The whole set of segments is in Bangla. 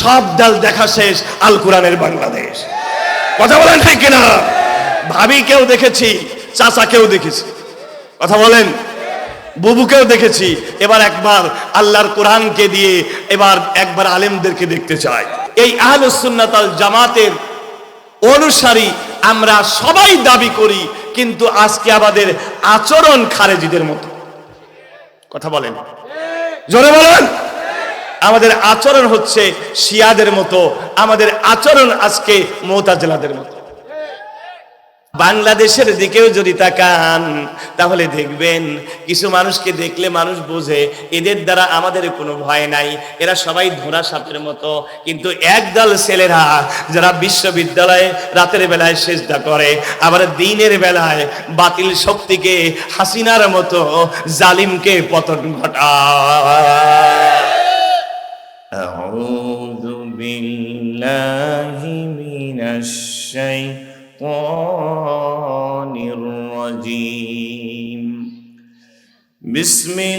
সব ডাল দেখা শেষ, আল কোরআনের বাংলাদেশ। কথা বলেন ঠিক কিনা? ভাবিকেও দেখেছি, চাচাকেও দেখেছি, কথা বলেন, বুবুকেও দেখেছি। এবার একবার আল্লাহর কোরআনকে দিয়ে একবার আলেমদেরকে দেখতে চাই। এই আহলুস সুন্নাত ওয়াল জামাতের অনুসারী আমরা সবাই দাবি করি, কিন্তু আজকে আমাদের আচরণ খারেজিদের মতো। কথা বলেন, জোরে বলেন। আমাদের আচরণ হচ্ছে শিয়াদের মতো, আমাদের আচরণ আজকে মুতাজিলাদের মতো। বাংলাদেশের দিকেও যদি তাকান তাহলে দেখবেন কিছু মানুষকে দেখলে মানুষ বোঝে এদের দ্বারা আমাদের কোনো ভয় নাই, এরা সবাই ধরা সাপের মতো। কিন্তু একদল ছেলেরা যারা বিশ্ববিদ্যালয়ে রাতের বেলায় সেজদা করে, আবার দিনের বেলায় বাতিল শক্তিকে, হাসিনার মতো জালিমকে পতন ঘটায়। আউযু বিল্লাহি মিনাশ শাইতানির রাজীম। বিসমিল্লাহির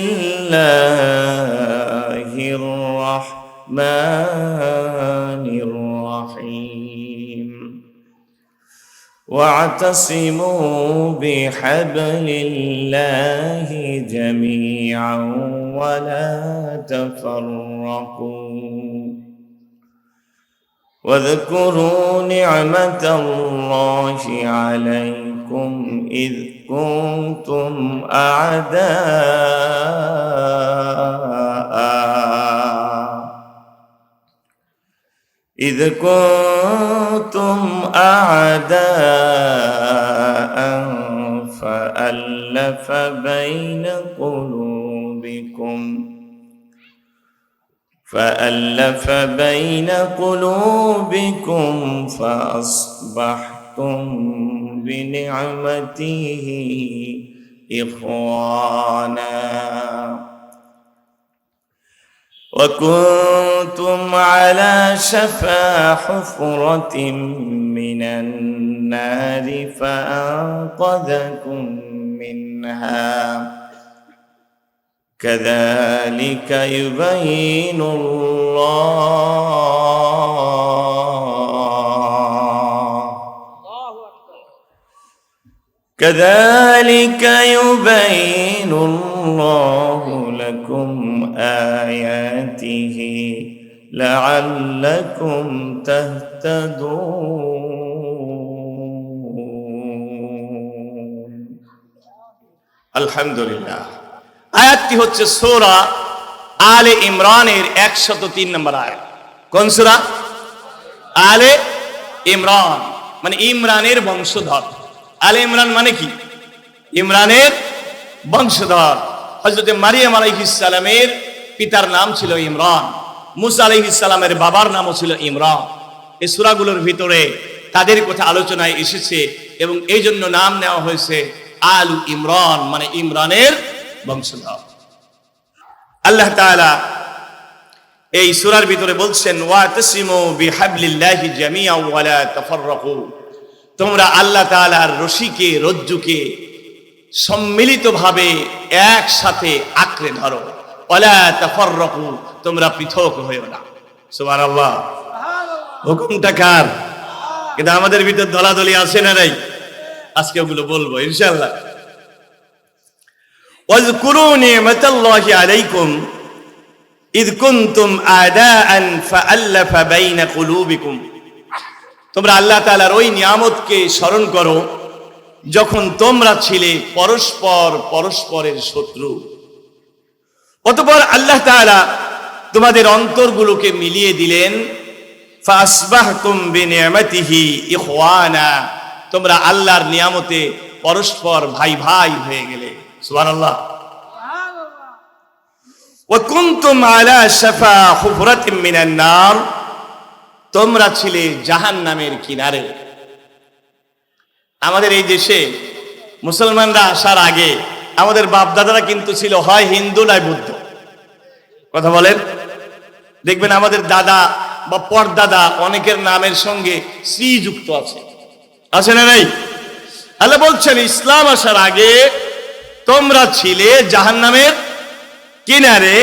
রাহমানির রাহিম। واعتصموا بحبل الله جميعا ولا تفرقوا واذكروا نعمة الله عليكم إذ كنتم أعداء فألف بين قلوبكم فأصبحتم بنعمته إخوانا وكنتم على شفا حفرة من النار فأنقذكم منها كذلك يبين الله لكم آياته لعلكم تهتدون। আলহামদুলিল্লাহ। আয়াতটি হচ্ছে সূরা আলে ইমরানের 103 নম্বর আয়াত। কোন সূরা? আলে ইমরান, মানে ইমরানের বংশধর। আলে ইমরান মানে কি? ইমরানের বংশধর। হযরত মারিয়াম আলাইহিস সালামের পিতার নাম ছিল ইমরান, মুসা আলাইহিস সালামের বাবার নামও ছিল ইমরান। এই সূরাগুলোর ভিতরে তাদের কথা আলোচনায় এসেছে এবং এই জন্য নাম নেওয়া হয়েছে আলু ইমরান, মানে ইমরানের বংশধর। আল্লাহ তাআলা এই সূরার ভিতরে বলছেন ওয়াতাসিমু বিহাবলিল্লাহি জামিআন ওয়া লা তাফাররাকু, তোমরা আল্লাহ তাআলার রশিকে, রজ্জুকে সম্মিলিতভাবে একসাথে আঁকড়ে ধরো। ওয়ালা তাফাররাকু, তোমরা পৃথক হইও না। সুবহানাল্লাহ। হুকুমটা কার? কিন্তু আমাদের ভিতর দলাদলি আছে না নাই? আজকে ওগুলো বলবো ইনশাআল্লাহ। ওয়াজকুরু নি'মাতাল্লাহি আলাইকুম ইয কুনতুম আ'দাআন ফাআল্লাফা বাইনা কুলুবিকুম, তোমরা আল্লাহ তাআলার ওই নিয়ামতকে স্মরণ করো যখন তোমরা ছিলে পরস্পরের শত্রু। অতঃপর আল্লাহ তাআলা তোমাদের অন্তরগুলোকে মিলিয়ে দিলেন। ফাসবাহতুম বিনিয়ামাতিহি ইখওয়ানা, তোমরা আল্লাহর নিয়ামতে পরস্পর ভাই ভাই হয়ে গেলে। সুবহানাল্লাহ। ওয়া কুনতুম আলা শাফা হুফরাতিন মিনান নার, তোমরা ছিলে জাহান্নামের কিনারে। আমাদের এই দেশে মুসলমানরা আসার আগে আমাদের বাপ দাদারা কিন্তু ছিল হয় হিন্দু নয় বৌদ্ধ। কথা বলেন। দেখবেন আমাদের দাদা বা পরদাদা অনেকের নামের সঙ্গে শ্রী যুক্ত আছে, আছে না নাই? আল্লাহ বলছেন ইসলাম আসার আগে তোমরা ছিলে জাহান্নামের কিনারে।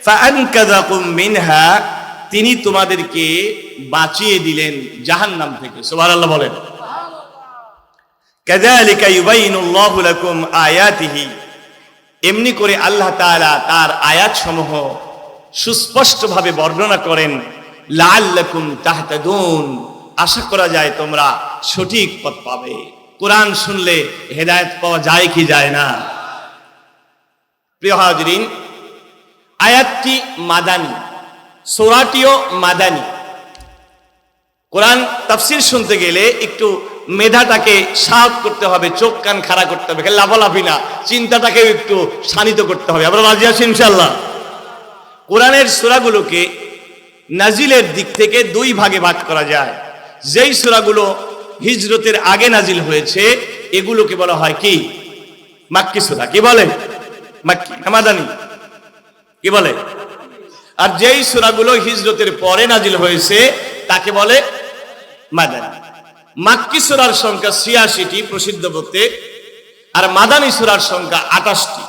ফাআনকাযাকুম মিনহা, তিনি তোমাদেরকে বাঁচিয়ে দিলেন জাহান্নাম থেকে। সুবহানাল্লাহ বলেন। কাযালিকা ইউবাইনুল্লাহু লাকুম আয়াতিহি, এমনি করে আল্লাহ তাআলা তার আয়াতসমূহ সুস্পষ্টভাবে বর্ণনা করেন। লাআল্লাকুম তাহতাদুন, আশা করা যায় তোমরা সঠিক পথ পাবে। কোরআন শুনলে হেদায়েত পাওয়া যায় কি যায় না? প্রিয় হাজিরিন, আয়াতটি মাদানী, সূরাটিও মাদানী। কোরআন তাফসীর শুনতে গেলে একটু মেধাটাকে শান্ত করতে হবে, চোখ কান খাড়া করতে হবে, লাফালাফি না, চিন্তাটাকে একটু শানিত করতে হবে। আমরা রাজি আছি ইনশাআল্লাহ? কোরআনের সূরাগুলোকে নাজিলের দিক থেকে দুই ভাগে ভাগ করা যায়। যেই সূরাগুলো হিজরতের আগে নাজিল হয়েছে এগুলোকে বলা হয় কি? মাক্কি সূরা। কি বলে? মাক্কি। মাদানী কি বলে? আর যেই সূরাগুলো হিজরতের পরে নাজিল হয়েছে তাকে বলে মাদানী। মাক্কি সূরার সংখ্যা ৮৬টি প্রসিদ্ধ বলতে, আর মাদানী সূরার সংখ্যা ২৮টি।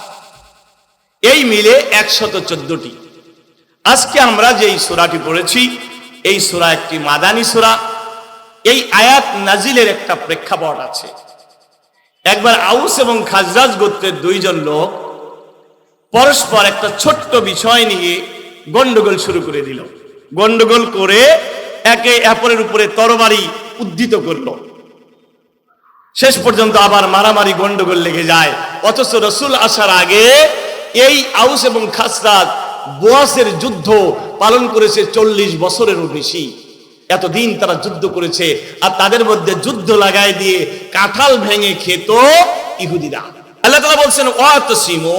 এই মিলে ১১৪টি। আজকে আমরা যেই সূরাটি পড়েছি এই সূরা একটি মাদানী সূরা। এই আয়াত নাজিলের একটা প্রেক্ষাপট আছে। একবার আউস এবং খাজরাজ গোত্রের দুইজন লোক পরস্পর একটা ছোট্ট বিষয় নিয়ে গন্ডগোল শুরু করে দিল। গন্ডগোল করে একে অপরের উপরে তরবারি উদ্ধৃত করলো। শেষ পর্যন্ত আবার মারামারি গন্ডগোল লেগে যায়। অথচ রাসূল আসার আগে এই আউস এবং খাজরাজ বোয়াসের যুদ্ধ পালন করেছে ৪০ বছরেরও বেশি। এতদিন তারা যুদ্ধ করেছে, আর তাদের মধ্যে যুদ্ধ লাগাই দিয়ে কাঁঠাল ভেঙে খেত ইহুদিরা। আল্লাহ তাআলা বলছেন ওয়াতাসিমু,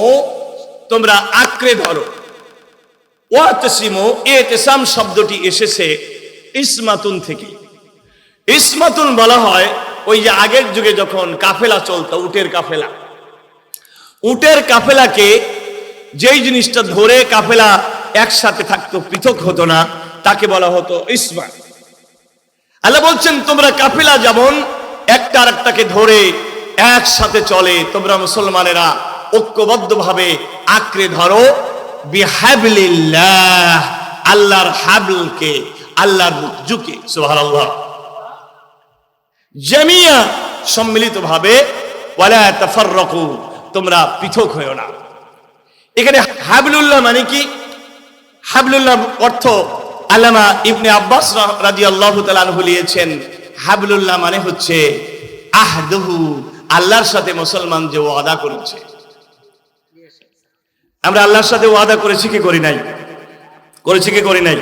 তোমরা আঁকড়ে ধরো। ওয়াতাসিমু, ইতিসাম শব্দটি এসেছে ইসমাতুন থেকে। ইসমাতুন বলা হয় ওই যে আগের যুগে যখন কাফেলা চলতো, উটের কাফেলা, উটের কাফেলাকে যেই জিনিসটা ধরে কাফেলা একসাথে থাকতো, পৃথক হতো না, তাকে বলা হতো ইসমা। আল্লাহ বলছেন তোমরা কাফেলা যেমন একটা আরেকটাকে ধরে একসাথে চলে, তোমরা মুসলমানেরা ঐক্যবদ্ধভাবে আঁকড়ে ধরো বিহাবলিল্লাহ, আল্লাহর হাবলকে, আল্লাহর রজ্জুকে। সুবহানাল্লাহ। জামিয়া, সম্মিলিতভাবে, ওয়ালা তাফাররাকু, তোমরা পৃথক হয়ো না। এখানে হাবলুল্লাহ মানে কি? হাবলুল্লাহ অর্থ আল্লামা ইবনে আব্বাস রাদিয়াল্লাহু তাআলা আনহু লিখেছেন, হাবলুল্লাহ মানে হচ্ছে আহদুহু, আল্লাহর সাথে মুসলমান যে ওয়াদা করেছে। আমরা আল্লাহর সাথে ওয়াদা করেছি কি করি নাই? করেছি কি করি নাই?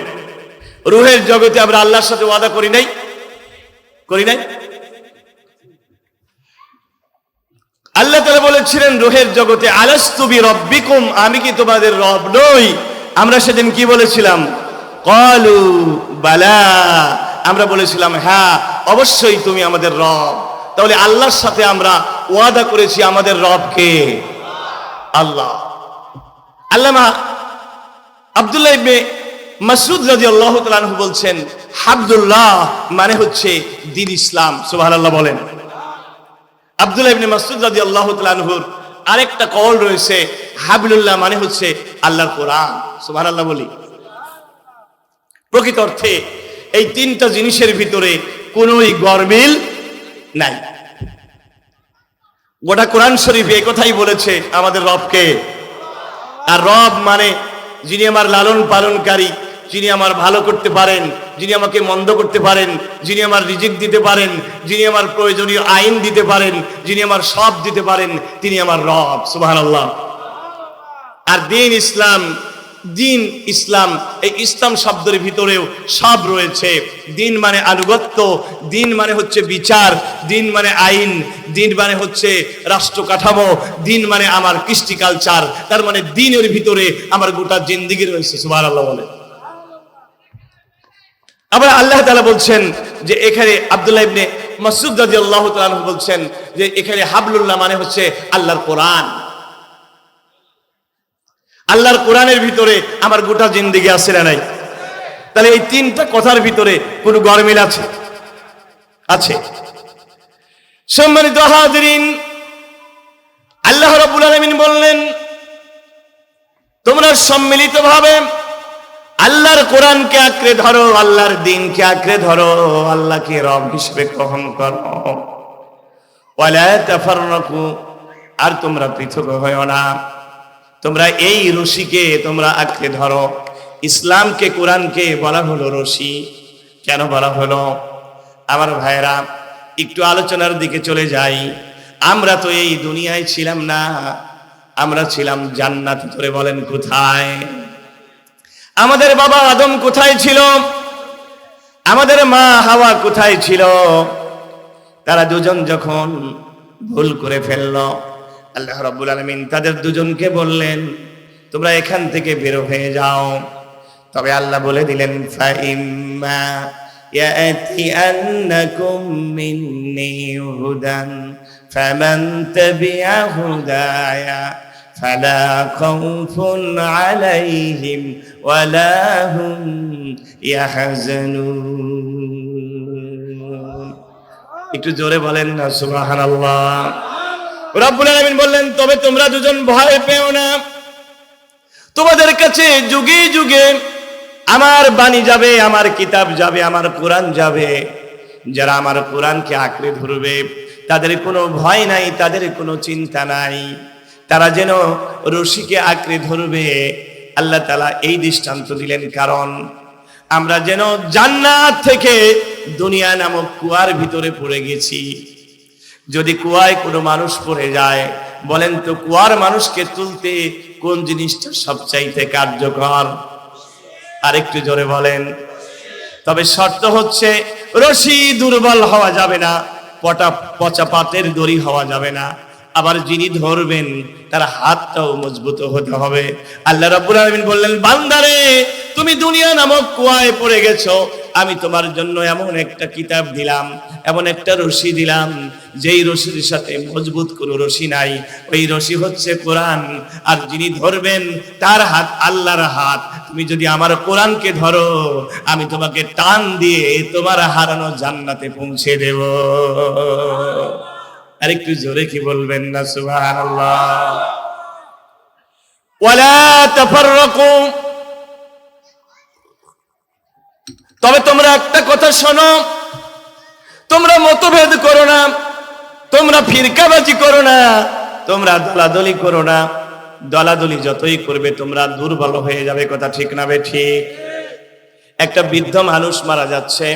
রূহের জগতে আমরা আল্লাহর সাথে ওয়াদা করি নাই? করি নাই? আল্লাহ তাআলা বলেছিলেন রূহের জগতে, আলাস্তু বিরাব্বিকুম, আমি কি তোমাদের রব নই? আমরা সেদিন কি বলেছিলাম? ক্বালু বালা, আমরা বলেছিলাম হ্যাঁ অবশ্যই তুমি আমাদের রব। তাহলে আল্লাহর সাথে আমরা ওয়াদা করেছি, আমাদের রব কে? আল্লাহ। আল্লামা আব্দুল্লাহ ইবনে মাসউদ রাদিয়াল্লাহু তাআলা আনহু বলছেন, হাবদুল্লাহ মানে হচ্ছে দ্বীন ইসলাম। সুবহানাল্লাহ বলেন। আব্দুল্লাহ ইবনে মাসউদ রাদিয়াল্লাহু তাআলা আনহুর আরেকটা কওল রয়েছে, হাবলুল্লাহ মানে হচ্ছে আল্লাহর কোরআন। সুবহানাল্লাহ বলি। প্রকৃত অর্থে এই তিনটা জিনিসের ভিতরে কোনোই গরমিল নাই। গোটা কোরআন শরীফ এই কথাই বলেছে আমাদের রবকে। আর রব মানে যিনি আমার লালন পালনকারী, যিনি আমার ভালো করতে পারেন, যিনি আমাকে মন্দ করতে পারেন, যিনি আমার রিজিক দিতে পারেন, যিনি আমার প্রয়োজনীয় আইন দিতে পারেন, যিনি আমার সব দিতে পারেন, তিনি আমার রব। সুবহানাল্লাহ। আর দ্বীন ইসলাম, দ্বীন ইসলাম, এই ইসলাম শব্দের ভিতরেও সব রয়েছে। দ্বীন মানে আনুগত্য, দ্বীন মানে হচ্ছে বিচার, দ্বীন মানে আইন, দ্বীন মানে হচ্ছে রাষ্ট্র কাঠামো, দ্বীন মানে আমার কৃষ্টি কালচার। তার মানে দ্বীনের ভিতরে আমার গোটা জিন্দেগি রয়েছে। সুবহানাল্লাহ বলে। আবার আল্লাহ তাআলা বলছেন যে এখানে আব্দুল্লাহ ইবনে মাসউদ রাদিয়াল্লাহু তাআলা আনহু বলছেন যে এখানে হাবলুল্লাহ মানে হচ্ছে আল্লাহর কোরআন। আল্লাহর কোরআনের ভিতরে আমার গোটা জিন্দেগি আছে না নাই? তাহলে এই তিনটা কথার ভিতরে কোনো গরমিল আছে? আছে। সম্মানিত হাজিরিন, আল্লাহ রাব্বুল আলামিন বললেন তোমরা সম্মিলিতভাবে আল্লাহর কোরআনকে আঁকড়ে ধরো, আল্লাহর দ্বীনকে আঁকড়ে ধরো, আল্লাহকে রব হিসেবে গ্রহণ করো। ওয়ালা তাফাররাকু, আর তোমরা পৃথক হয়ো না। তোমরা এই রশিকে তোমরা আঁকড়ে ধরো। ইসলামকে, কোরআনকে বলা হলো রশি। কেন বলা হলো? আমার ভাইরা, একটু আলোচনার দিকে চলে যাই। আমরা তো এই দুনিয়ায় ছিলাম না, আমরা ছিলাম জান্নাতে। ধরে বলেন কোথায়? আমাদের বাবা আদম কোথায় ছিল? আমাদের মা হাওয়া কোথায় ছিল? তারা দুজন যখন ভুল করে ফেললো, আল্লাহ রাব্বুল আলামিন তাদের দুজনকে বললেন, তোমরা এখান থেকে বের হয়ে যাও। তবে আল্লাহ বলে দিলেন, ফাইম্মা ইয়াতিয়ান্নাকুম মিন্নি হুদান ফামান তাবিআ হুদায়া ফালা খাউফুন আলাইহিম ওয়ালা হুম ইয়াহজানুন। একটু জোরে বলেন না সুবহানাল্লাহ। রব্বুল আলামিন বললেন, তবে তোমরা দুজন ভয় পেও না। তোমাদের কাছে যুগে যুগে আমার বাণী যাবে, আমার কিতাব যাবে, আমার কোরআন যাবে। যারা আমার কোরআনকে আঁকড়ে ধরবে তাদের কোনো ভয় নাই, তাদের কোনো চিন্তা নাই। তারা যেন রশিকে আঁকড়ে ধরবে। আল্লাহ তাআলা এই দৃষ্টান্ত দিলেন, কারণ আমরা যেন জান্নাত থেকে দুনিয়া নামক কুয়ার ভিতরে পড়ে গেছি। যদি কুয়ায় কোনো মানুষ পড়ে যায়, বলেন তো কুয়ার মানুষকে তুলতে কোন জিনিসটা সবচাইতে কার্যকর? আরেকটু জোরে বলেন। তবে শর্ত হচ্ছে, রশি দুর্বল হওয়া যাবে না, পচা পাতের দড়ি হওয়া যাবে না। আবার যিনি ধরবেন তার হাতটাও মজবুত হতে হবে। আল্লাহ রাব্বুল আলামিন বললেন, বান্দারে তুমি দুনিয়া নামক কুয়ায় পড়ে গেছো, আমি তোমার জন্য এমন একটা কিতাব দিলাম, এমন একটা রশি দিলাম, যেই রশির সাথে মজবুত কোনো রশি নাই। ওই রশি হচ্ছে কোরআন। আর যিনি ধরবেন তার হাত আল্লাহর হাত। তুমি যদি আমার কোরআনকে ধরো, আমি তোমাকে টান দিয়ে তোমার হারানো জান্নাতে পৌঁছে দেব। আরেকটু জোরে কি বলবেন না সুবহানাল্লাহ। ওয়ালা তাফাররাকু, তবে তোমরা একটা কথা শোনো, তোমরা মতভেদ করো না, তোমরা ফিরকাবাজি করো না, তোমরা দলাদলি করো না। দলাদলি যতই করবে তোমরা দুর্বল হয়ে যাবে। কথা ঠিক না বেঠিক? একটা বৃদ্ধ মানুষ মারা যাচ্ছে,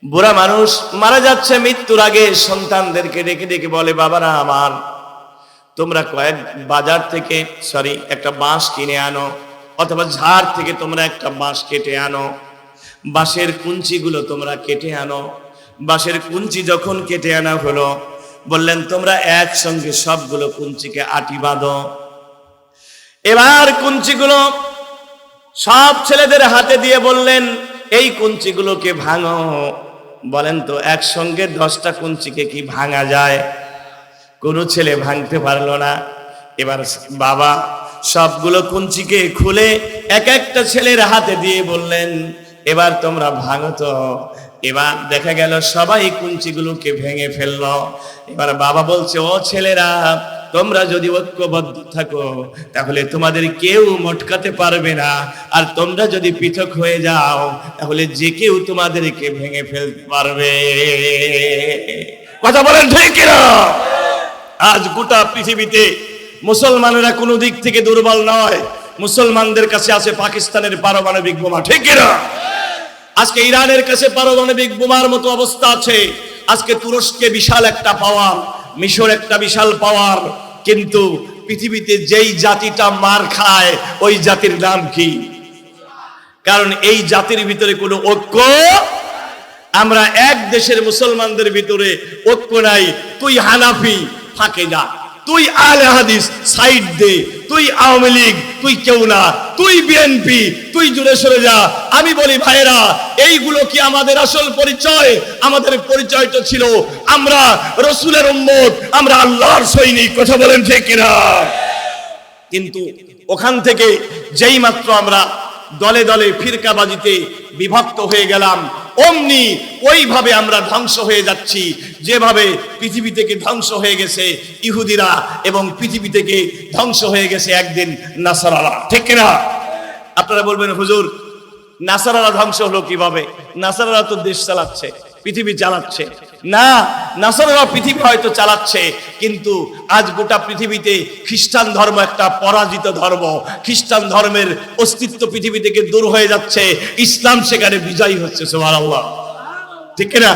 বুড়া মানুষ মারা যাচ্ছে, মৃত্যুর আগে সন্তানদেরকে ডেকে ডেকে বলে, বাবারা আমার, তোমরা বাজার থেকে একটা বাঁশ কিনে আনো, অথবা ঝাড় থেকে তোমরা একটা বাঁশ কেটে আনো, বাঁশের কুঞ্চিগুলো তোমরা কেটে আনো। বাঁশের কুঞ্চি যখন কেটে আনা হলো, বললেন তোমরা একসঙ্গে সবগুলো কুঞ্চিকে আটি বাঁধো। এবার কুঞ্চিগুলো সব ছেলেদের হাতে দিয়ে বললেন, এই কুঞ্চিগুলোকে ভাঙো। বলেন তো একসঙ্গে 10টা কুঞ্চিকে কি ভাঙা যায়? কোনো ছেলে ভাঙতে পারলো না। এবার বাবা সবগুলো কুঞ্চিকে খুলে এক একটা ছেলের হাতে দিয়ে বললেন, এবার তোমরা ভাঙো তো। এবার দেখা গেল সবাই কুঞ্চিগুলোকে ভেঙে ফেললো। এবার বাবা বলছে, ও ছেলেরা, তোমরা যদি ঐক্যবদ্ধ থাকো তাহলে তোমাদের কেউ মটকাতে পারবে না, আর তোমরা যদি পৃথক হয়ে যাও তাহলে যে কেউ তোমাদেরকে ভেঙে ফেলতে পারবে। কথা বলেন ঠিক কিনা? আজ গোটা পৃথিবীতে মুসলমানেরা কোনো দিক থেকে দুর্বল নয়। মুসলমানদের কাছে আছে পাকিস্তানের পারমাণবিক বোমা, ঠিক কিনা? আজকে ইরানের কাছে পারমাণবিক বোমার মতো অবস্থা আছে। আজকে তুরস্কে বিশাল একটা পাওয়ার, মিশর একটা বিশাল পাওয়ার, কিন্তু পৃথিবীতে যেই জাতিটা মার খায় ওই জাতির নাম কি? কারণ এই জাতির ভিতরে কোনো ঐক্য। আমরা এক দেশের মুসলমানদের ভিতরে ঐক্য নাই। তুই হানাফি, ফাঁকে যা। তুই আহলে হাদিস, সাইড দে। তুই আওয়ামী লীগ, তুই কেউ না। তুই বিএনপি, তুই জুড়ে সরে যা। আমি বলি ভাইরা, এইগুলো কি আমাদের আসল পরিচয়? আমাদের পরিচয়টা ছিল আমরা রাসূলের উম্মত, আমরা আল্লাহর সৈনিক। কথা বলেন ঠিক কিনা? কিন্তু ওখান থেকে যেই মাত্র আমরা দলে দলে ফিরকাবাজিতে বিভক্ত হয়ে গেলাম, অমনি ওইভাবে আমরা ধ্বংস হয়ে যাচ্ছি, যেভাবে পৃথিবী থেকে ধ্বংস হয়ে গেছে ইহুদিরা এবং পৃথিবী থেকে ধ্বংস হয়ে গেছে একদিন নাসারারা, ঠিক কিনা? আপনারা বলবেন হুজুর নাসারারা ধ্বংস হলো কিভাবে? নাসারারা তো দেশ চালাচ্ছে, পৃথিবী চালাচ্ছে। না, নাসারারা পৃথিবী হয়তো চালাচ্ছে, কিন্তু আজ গোটা পৃথিবীতে খ্রিস্টান ধর্ম একটা পরাজিত ধর্ম। খ্রিস্টান ধর্মের অস্তিত্ব পৃথিবী থেকে দূর হয়ে যাচ্ছে, ইসলাম সেখানে বিজয়ী হচ্ছে। সুবহানাল্লাহ, ঠিক না?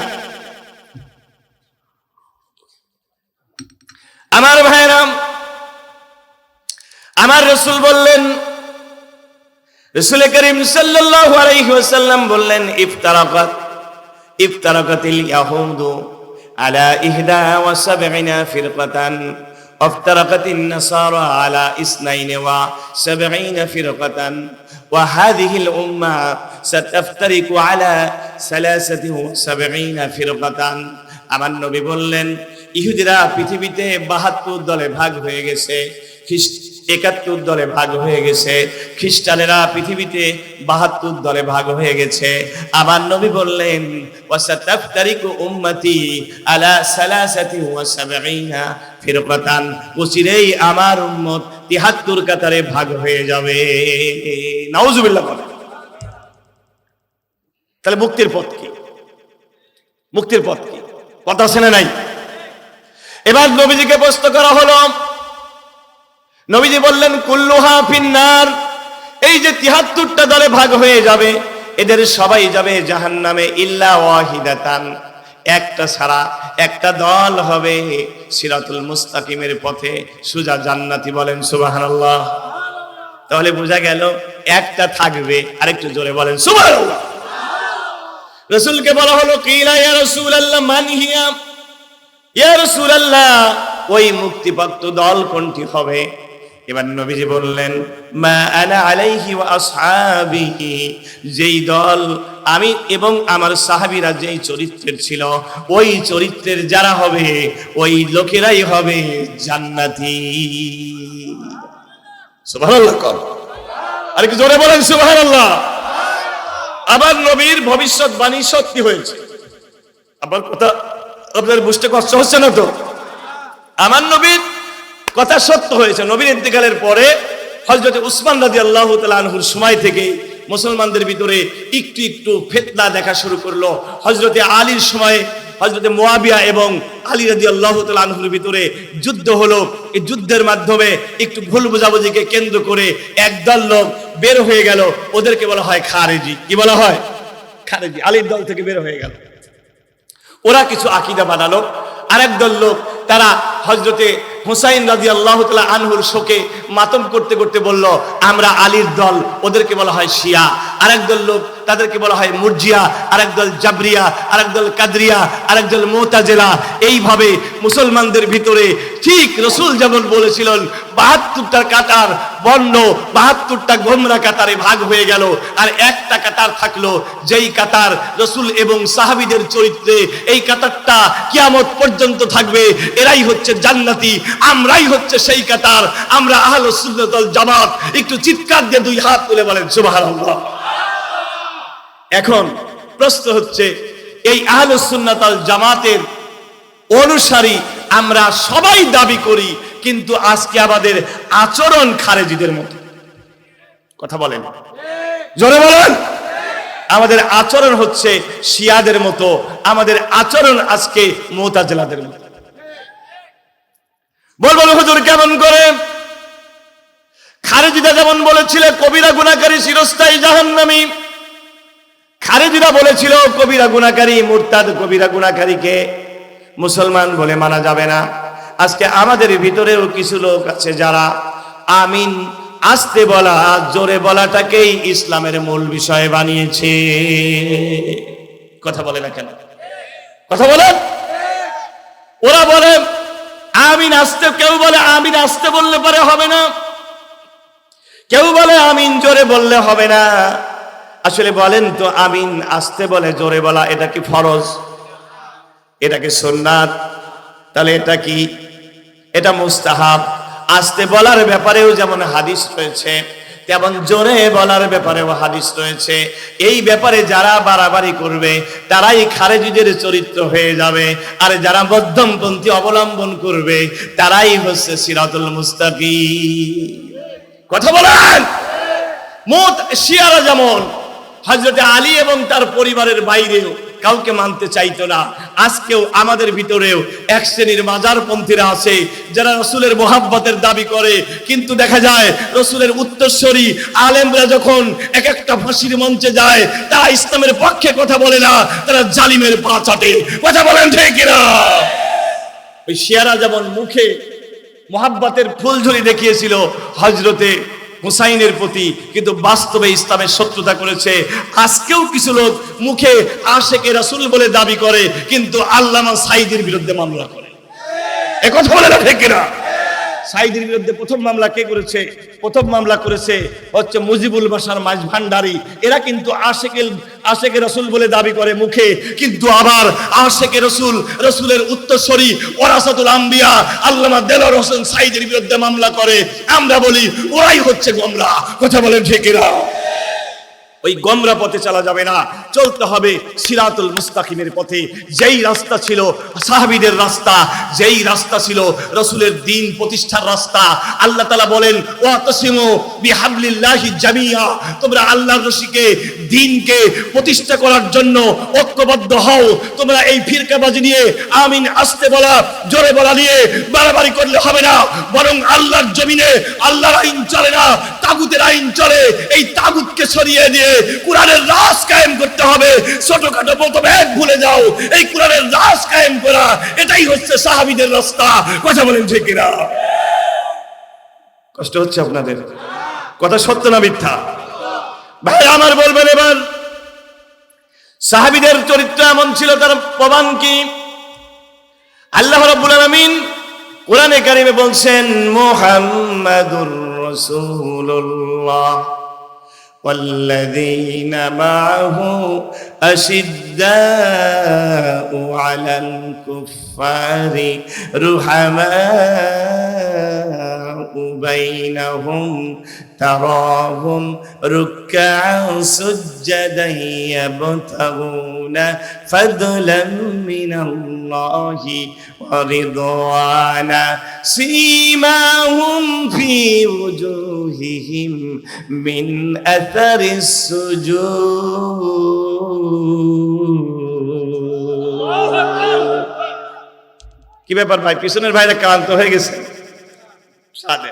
আমার ভাইরা, আমার রাসূল বললেন, রাসূল করিম সাল্লাল্লাহু আলাইহি ওয়াসাল্লাম বললেন, ইফতারাকাতিল ইয়াহুদু আলা 71 ফিরকাতান ওয়াফতারাকাতিন নাসারা আলা 72 ফিরকাতান ওয়া হাযিহিল উম্মাহ সাতাফতারিকু আলা 73 ফিরকাতান। আমার নবী বললেন, ইহুদিরা পৃথিবীতে 72 দলে ভাগ হয়ে গেছে, 71 দলে ভাগ হয়ে গেছে। খ্রিস্টানেরা পৃথিবীতে 72 দলে ভাগ হয়ে গেছে। আমার নবী বললেন, ওয়াসাতাফতারিকু উম্মতি আলা 73 ফিরকাতান, অচিরেই আমার উম্মত 73 কাতারে ভাগ হয়ে যাবে। নাউজুবিল্লাহ। তাহলে মুক্তির পথ কি? মুক্তির পথ কি? কথা শুনে নাই? এবার নবীজিকে প্রশ্ন করা হলো। নবীজি বললেন, কুল্লুহা ফিন্নার, এই যে 73টা দলে ভাগ হয়ে যাবে, এদের সবাই যাবে জাহান্নামে ইল্লা ওয়াহিদাতান, একটা ছাড়া, একটা দল হবে সিরাতুল মুস্তাকিমের পথে সোজা জান্নাতি। বলেন সুবহানাল্লাহ। তাহলে বোঝা গেল একটা থাকবে। আরেকটু জোরে বলেন সুবহানাল্লাহ। রাসূলকে বলা হলো, কিলা ইয়া রাসূলুল্লাহ মান হিয়া? ইয়া রাসূলুল্লাহ, ওই মুক্তিপ্রাপ্ত দল কোনটি হবে? এবার নবীজি বললেন, মা আনা আলাইহি ওয়া আসহাবিহি, যেই দল আমি এবং আমার সাহাবীরা যেই চরিত্রের ছিল, ওই চরিত্রের যারা হবে, ওই লোকেরাই হবে জান্নাতি। সুবহানাল্লাহ। আর কি জোরে বলেন সুবহানাল্লাহ। আবার নবীর ভবিষ্যৎবাণী সত্যি হয়েছে। আবার কথা আপনাদের বুঝতে কষ্ট হচ্ছে না তো? আমার নবীর কথা সত্য হয়েছে। নবীর ইন্তেকালের পরে হযরত উসমান রাদিয়াল্লাহু তাআলা আনহুর সময় থেকে মুসলমানদের ভিতরে একটু একটু ফিতনা দেখা শুরু করলো। হযরত আলীর সময় হযরত মুয়াবিয়া এবং আলী রাদিয়াল্লাহু তাআলা আনহুর ভিতরে যুদ্ধ হলো। এই যুদ্ধের মাধ্যমে একটু ভুল বোঝাবুঝিকে কেন্দ্র করে একদল লোক বের হয়ে গেল, ওদেরকে বলা হয় খারেজি। কি বলা হয়? খারেজি। আলীর দল থেকে বের হয়ে গেল। ওরা কিছু আকীদা বানালো। আরেক দল লোক, তারা হযরতে হুসাইন রাদিয়াল্লাহু তাআলা আনহুর শোকে মাতম করতে করতে বলল, আমরা আলীর দল, ওদেরকে বলা হয় শিয়া। আরেক দল লোক, তাদেরকে বলা হয় মুরজিয়া, আরেক দল জাবরিয়া, আরেক দল কাদরিয়া, আরেক দল মুতাজিলা। এইভাবে মুসলমানদের ভিতরে ঠিক রাসূল যেমন বলেছিলেন 72টা কাতার বর্ণ, 72টা গোমরা কাতারে ভাগ হয়ে গেল। আর একটা কাতার থাকলো, যেই কাতার রাসূল এবং সাহাবীদের চরিত্রে, এই কাতারটা কিয়ামত পর্যন্ত থাকবে। এরাই হচ্ছে জান্নাতি, আমরাই হচ্ছে সেই কাতার। আমরা আহলুস সুন্নাত ওয়াল জামাত। একটু চিৎকার দিয়ে দুই হাত তুলে বলেন সুবহানাল্লাহ। এখন প্রশ্ন হচ্ছে, এই আহলুস সুন্নাত ওয়াল জামাতের অনুসারী আমরা সবাই দাবি করি, কিন্তু আজকে আমাদের আচরণ খারেজিদের মতো। কথা বলেন, জোরে বলেন। আমাদের আচরণ হচ্ছে শিয়াদের মতো, আমাদের আচরণ আজকে মুতাজিলাদের মতো। বলবো হুজুর কেমন করে? খারেজিরা যেমন বলেছিল কবিরা গুনাহকারী চিরস্থায়ী জাহান্নামী, খারেজিরা বলেছিল কবিরা গুনাহকারী মুরতাদ, কবিরা গুনাহকারীকে মুসলমান বলে মানা যাবে না। আজকে আমাদের ভিতরেও কিছু লোক আছে যারা আমিন, আস্তে বলা, জোরে বলাটাকেই ইসলামের মূল বিষয় বানিয়েছে। কথা বলে না কেন? কথা বলেন। ওরা বলে আমিন আস্তে, কেউ বলে আমিন আস্তে বললে পরে হবে না, কেউ বলে আমিন জোরে বললে হবে না। আসলে বলেন তো, আমিন আস্তে বলে জোরে বলা এটা কি ফরজ? এটা কি সুন্নাত? তাহলে এটা কি? এটা মুস্তাহাব। আস্তে বলার ব্যাপারেও যেমন হাদিস রয়েছে, তেমন জোরে বলার ব্যাপারেও হাদিস রয়েছে। এই ব্যাপারে যারা বাড়াবাড়ি করবে তারাই খারেজিদের চরিত্র হয়ে যাবে, আর যারা মধ্যমপন্থী অবলম্বন করবে তারাই হচ্ছে সিরাতুল মুস্তাকিম। কথা বলেন। শিয়ারা যেমন হযরত আলী এবং তার পরিবারের বাইরেও কাউকে মানতে চাইতো না, আজকেও আমাদের ভিতরেও এক শ্রেণীর মাজারপন্থীরা আছে যারা রাসূলের মোহাব্বতের দাবি করে, কিন্তু দেখা যায় রাসূলের উত্তরসূরি আলেমরা যখন এক একটা ফাঁসির মঞ্চে যায় তারা ইসলামের পক্ষে কথা বলে না, তারা জালিমের পা চাটে। কথা বলেন ঠিক কিনা? ওই শিয়ারা যেমন মুখে মোহাব্বতের ফুলঝুরি দেখিয়েছিল হযরতে হুসাইনের প্রতি, কিন্তু বাস্তবে ইসলামের শত্রুতা করেছে। আজকেও কিছু লোক মুখে আশেকে রাসূল বলে দাবি করে, কিন্তু আল্লামা সাঈদীর বিরুদ্ধে মামলা করে। এ কথা বলে না ঠিক কিনা? সাঈদীর বিরুদ্ধে প্রথম মামলা কে করেছে? প্রথম মামলা করেছে হচ্ছে মুজিবুল বাশার মাঝভান্ডারী। এরা কিন্তু আশেকে রাসূল বলে দাবি করে মুখে, কিন্তু আবার আশেকে রাসূল, রাসূলের উত্তরসূরি ওয়ারাসাতুল আম্বিয়া আল্লামা দেলোয়ার হোসেন সাঈদীর বিরুদ্ধে মামলা করে। আমরা বলি ওরাই হচ্ছে গোমরাহ। কথা বলেন ঠিক কিনা? ওই গোমরা পথে চলা যাবে না, চলতে হবে সিরাতুল মুস্তাকিমের পথে। যেই রাস্তা ছিল সাহাবীদের রাস্তা, যেই রাস্তা ছিল রাসূলের দ্বীন প্রতিষ্ঠার রাস্তা। আল্লাহ তাআলা বলেন ওয়াতাসিমু বিহাবলিল্লাহি জামিয়া, তোমরা আল্লাহর রশিকে দ্বীনকে প্রতিষ্ঠা করার জন্য ঐক্যবদ্ধ হও। তোমরা এই ফিরকাবাজি নিয়ে আমিন আস্তে বলা, জোরে বলা নিয়ে বাড়াবাড়ি করলে হবে না, বরং আল্লাহর জমিনে আল্লাহর আইন চলে না, তাগুতের আইন চলে। এই তাগুতকে সরিয়ে দিয়ে কুরআনের রাজ কায়েম করতে হবে। ছোটখাটো মতভেদ ভুলে যাও, এই কুরআনের রাজ কায়েম করা, এটাই হচ্ছে সাহাবীদের রাস্তা। কথা বলেন ঠিক কিনা? কষ্ট হচ্ছে আপনাদের? কথা সত্য না মিথ্যা? ভাই আমার বলবেন এবার, সাহাবীদের চরিত্র এমন ছিল, তার প্রমাণ কি? আল্লাহ রাব্বুল আলামিন কোরআনে কারিমে বলছেন মুহাম্মাদুর রাসূলুল্লাহ والذين معه أشداء على الكفار رحماء بينهم تراهم ركعا سجدا يبتغون فضلا من الله ورضوانا سيماهم في وجوههم من أثر السجود। কি ব্যাপার ভাই, পিছনের ভাইরা ক্লান্ত হয়ে গেছে? সাথে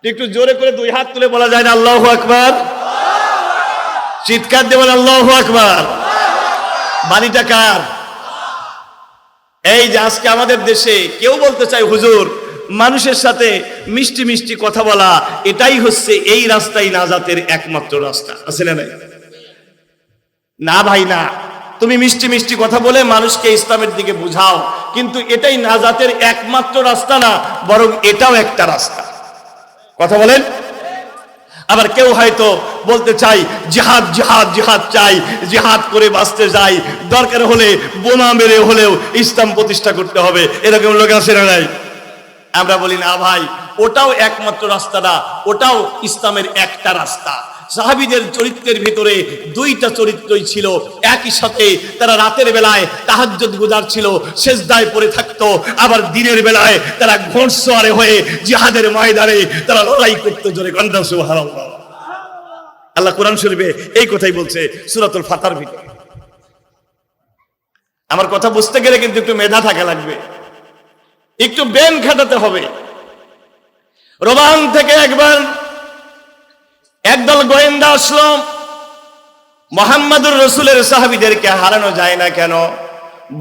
একটু জোরে করে দুই হাত তুলে বলা যায় না আল্লাহু আকবার? চিৎকার দিয়ে বলেন আল্লাহু আকবার। বাণীটা কার? এই যে আজকে আমাদের দেশে কেউ বলতে চাই হুজুর মানুষের সাথে মিষ্টি মিষ্টি কথা বলা, এটাই হচ্ছে এই রাস্তাই নাজাতের একমাত্র রাস্তা। আছে না নাই? না ভাই না, তুমি মিষ্টি মিষ্টি কথা বলে মানুষকে ইসলামের দিকে বুঝাও, কিন্তু এটাই নাজাতের একমাত্র রাস্তা না, বরং এটাও একটা রাস্তা। কথা বলেন। আবার কেউ হয়তো বলতে চাই জিহাদ জিহাদ জিহাদ চাই, জিহাদ করে বাঁচতে যাই, দরকার হলে বোমা মেরে হলেও ইসলাম প্রতিষ্ঠা করতে হবে, এরকম লোক আছে না নাই? আমরা বলি না ভাই, ওটাও একমাত্র রাস্তা না, ওটাও ইসলামের একটা রাস্তা। সাহাবীদের চরিত্রের ভিতরে দুইটা চরিত্রই ছিল একই সাথে। তারা রাতের বেলায় তাহাজ্জুদ গুজার ছিল, সেজদায় পড়ে থাকতো, আবার দিনের বেলায় তারা ঘোড়সওয়ার হয়ে জিহাদের ময়দানে তারা লড়াই করতো। জোরে কন্ঠা সুবহানাল্লাহ। আল্লাহ কোরআন শরীফে এই কথাই বলছে সূরাতুল ফাতার ভিতরে। আমার কথা বুঝতে গেলে কিন্তু একটু মেধা থাকা লাগবে, একটু ব্রেন খাটাতে হবে। রোমান থেকে একবার একদল গোয়েন্দা আসলো, মুহাম্মদুর রাসূলের সাহাবীদেরকে হারানো যায় না কেন?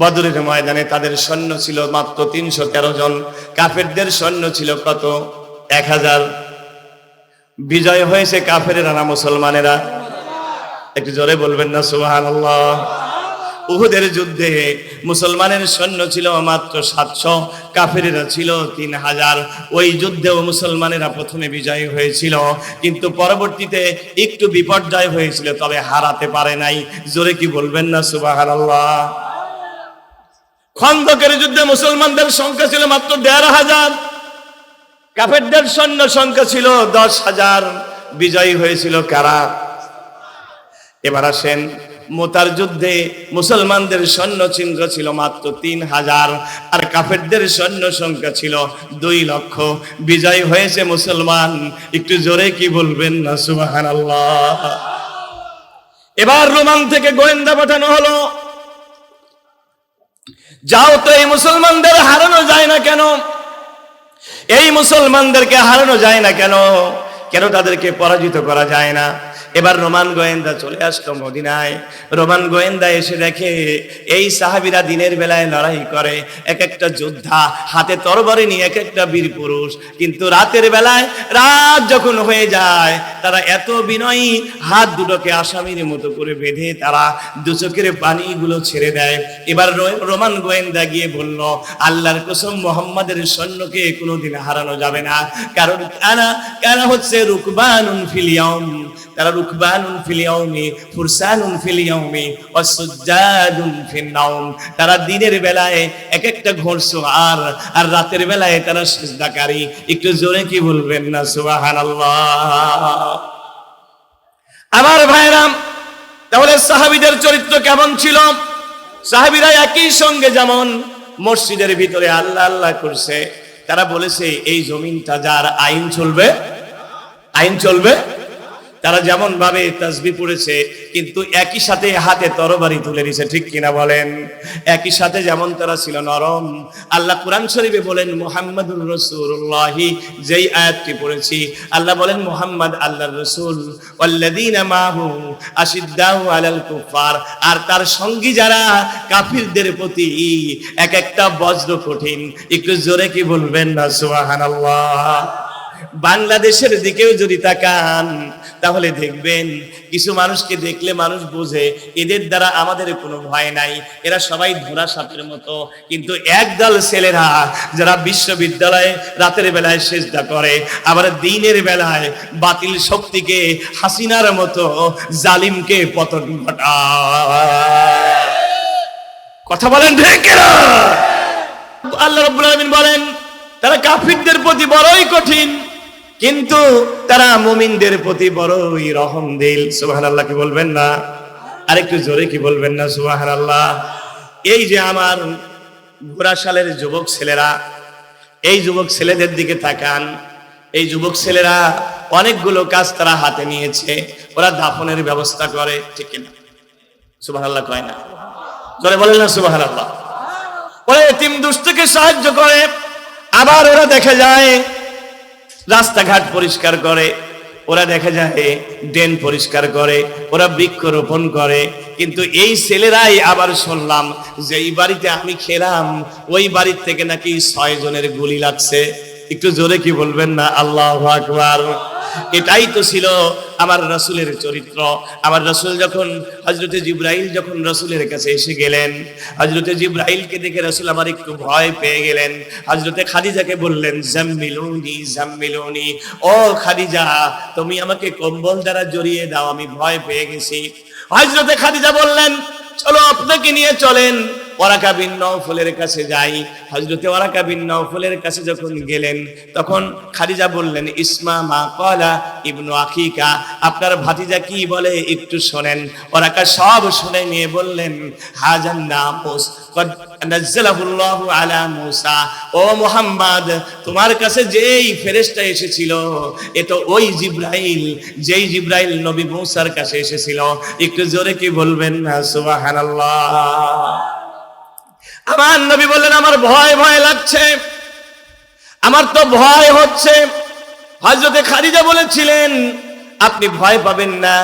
বদরের ময়দানে তাদের সৈন্য ছিল মাত্র 313 জন, কাফেরদের সৈন্য ছিল কত? 1000। বিজয় হয়েছে কাফেরেরা না মুসলমানেরা? একটু জোরে বলবেন না সুবহানাল্লাহ। উহুদের যুদ্ধে মুসলমানের সৈন্য ছিল মাত্র 700, কাফেরেরা ছিল 3000। ওই যুদ্ধেও মুসলমানেরা প্রথমে বিজয়ী হয়েছিল, কিন্তু পরবর্তীতে একটু বিপর্যয় হয়েছিল, তবে হারাতে পারে নাই। জোরে কি বলবেন না সুবহানাল্লাহ। খন্দকের যুদ্ধে মুসলমানদের সংখ্যা ছিল মাত্র 1500, কাফেরদের সৈন্য সংখ্যা ছিল 10,000। বিজয়ী হয়েছিল কারা? এবার আসেন মুতার যুদ্ধে মুসলমানদের সৈন্য চিহ্ন ছিল মাত্র 3000, আর কাফেরদের সৈন্য সংখ্যা ছিল 2 লক্ষ। বিজয় হয়েছে মুসলমান। একটু জোরে কি বলবেন না সুবহানাল্লাহ। এবার রোমান থেকে গোয়েন্দা পাঠানো হলো, যাও তো এই মুসলমানদের হারানো যায় না কেন, এই মুসলমানদেরকে হারানো যায় না কেন, কেন তাদেরকে পরাজিত করা যায় না। এবার রোমান গোয়েন্দা চলে আসলো মদিনায়। রোমান গোয়েন্দা এসে দেখে এই সাহাবীরা দিনের বেলায় লড়াই করে, এক একটা যোদ্ধা হাতে তরবারি নিয়ে, এক একটা বীর পুরুষ, কিন্তু রাতের বেলায়, রাত যখন হয়ে যায়, তারা এত বিনয়ী, হাত দুটোকে আসামির মতো করে বেঁধে তারা দু চোখের পানিগুলো ছেড়ে দেয়। এবার রোমান গোয়েন্দা গিয়ে বলল, আল্লাহর কসম, মুহাম্মাদের সৈন্যকে কোনোদিন হারানো যাবে না, কারণ কারা হচ্ছে রুকবানুন ফিল ইয়াউম, তারা রুকবানুন ফিল ইয়াউমি ফুরসানুন ফিল ইয়াউমি ওয়াসুজ্জাদুন ফিন নাওম, তারা দিনের বেলায় এক একটা ঘোড়সওয়ার, আর রাতের বেলায় তারা সিজদাকারী। একটু জোরে কি বলবেন না সুবহানাল্লাহ। আমার ভাইরাম, তাহলে সাহাবীদের চরিত্র কেমন ছিল? সাহাবীরা একই সঙ্গে যেমন মসজিদের ভিতরে আল্লাহ আল্লাহ করছে, তারা বলেছে এই জমিনটা যার, আইন চলবে, আইন চলবে। তারা যেমন ভাবে তাসবিহ পড়েছে, কিন্তু একই সাথে হাতে তরবারি তুলে নিছে, ঠিক কিনা বলেন? একই সাথে যেমন তারা ছিল নরম। আল্লাহ কুরআন শরীফে বলেন মুহাম্মাদুর রাসূলুল্লাহ, যেই আয়াতটি পড়েছি, আল্লাহ বলেন মুহাম্মদ আল্লাহর রাসূল, ওয়াল্লাযীনা মাহু আশিদ্দাউ আলাল কুফার, আর তার সঙ্গী যারা কাফিরদের প্রতি এক একটা বজ্র কঠিন। একটু জোরে কি বলবেন না সুবহানাল্লাহ। বাংলাদেশের দিকেও যদি তাকান, তাহলে দেখবেন কিছু মানুষকে দেখলে মানুষ বোঝে এদের দ্বারা আমাদের কোনো ভয় নাই, এরা সবাই ধরা সাপের মতো। কিন্তু একদল ছেলেরা যারা বিশ্ববিদ্যালয়ে রাতের বেলায় সেজদা করে, আবার দিনের বেলায় বাতিল শক্তিকে, হাসিনার মতো জালিমকে পতন ঘটায়। কথা বলেন ঠিক কিনা? আল্লাহ রাব্বুল আলামিন বলেন তারা কাফিরদের প্রতি বড়ই কঠিন, কিন্তু তারা মুমিনদের প্রতি বড়ই রহমদিল। সুবহানাল্লাহ কি বলবেন না? আরেকটু জোরে কি বলবেন না সুবহানাল্লাহ। এই যে আমার ঘোড়াশালের যুবক ছেলেরা, এই যুবক ছেলেদের দিকে তাকান। এই যুবক ছেলেরা অনেকগুলো কাজ তারা হাতে নিয়েছে। ওরা দাফনের ব্যবস্থা করে, ঠিক কিনা? সুবহানাল্লাহ কয় না? জোরে বলেন না সুবহানাল্লাহ। ওরা এতিম দুস্থকে সাহায্য করে, আবার ওরা দেখা যায় রাস্তাঘাট পরিষ্কার করে, ওরা দেখা যায় ড্রেন পরিষ্কার করে, ওরা বৃক্ষরোপণ করে। কিন্তু এই ছেলেরাই আবার শুনলাম যে এই বাড়িতে আমি খেলাম, ওই বাড়ির থেকে নাকি 6 জনের গুলি লাগছে। একটু জোরে কি বলবেন না আল্লাহু আকবার। এটাই তো ছিল আমার রাসূলের চরিত্র। আমার রাসূল যখন, হযরতে জিবরাইল যখন রাসূলের কাছে এসে গেলেন, হযরতে জিবরাইলকে দেখে রাসূল আমার একটু ভয় পেয়ে গেলেন। হযরতে খাদিজাকে বললেন জাম্মিলুনি জাম্মিলুনি, ও খাদিজা তুমি আমাকে কম্বল দ্বারা জড়িয়ে দাও, আমি ভয় পেয়ে গেছি। হযরতে খাদিজা বললেন চলো আপনাকে নিয়ে চলেন, ওয়ারাকা বিন নওফলের কাছে যাই। হযরতে ওয়ারাকা বিন নওফলের কাছে যখন গেলেন, তখন খাদিজা বললেন ইসমা মা ক্বালা ইবনু আখিকা, আপনার ভাতিজা কি বলে একটু শুনেন। ওয়ারাকা সব শুনে নিয়ে বললেন হাজান নামুস কদ নাযালাহুল্লাহু আলা মূসা, ও মুহাম্মদ তোমার কাছে যেই ফেরেশতা এসেছিল এ তো ওই জিবরাইল, যেই জিবরাইল নবী মূসার কাছে এসেছিল। একটু জোরে কি বলবেন না সুবহানাল্লাহ। আমার নবী বললেন আমার ভয় ভয় লাগছে, আমার তো ভয় হচ্ছে। হযরতে খাদিজা বলেছিলেন আপনি ভয় পাবেন না,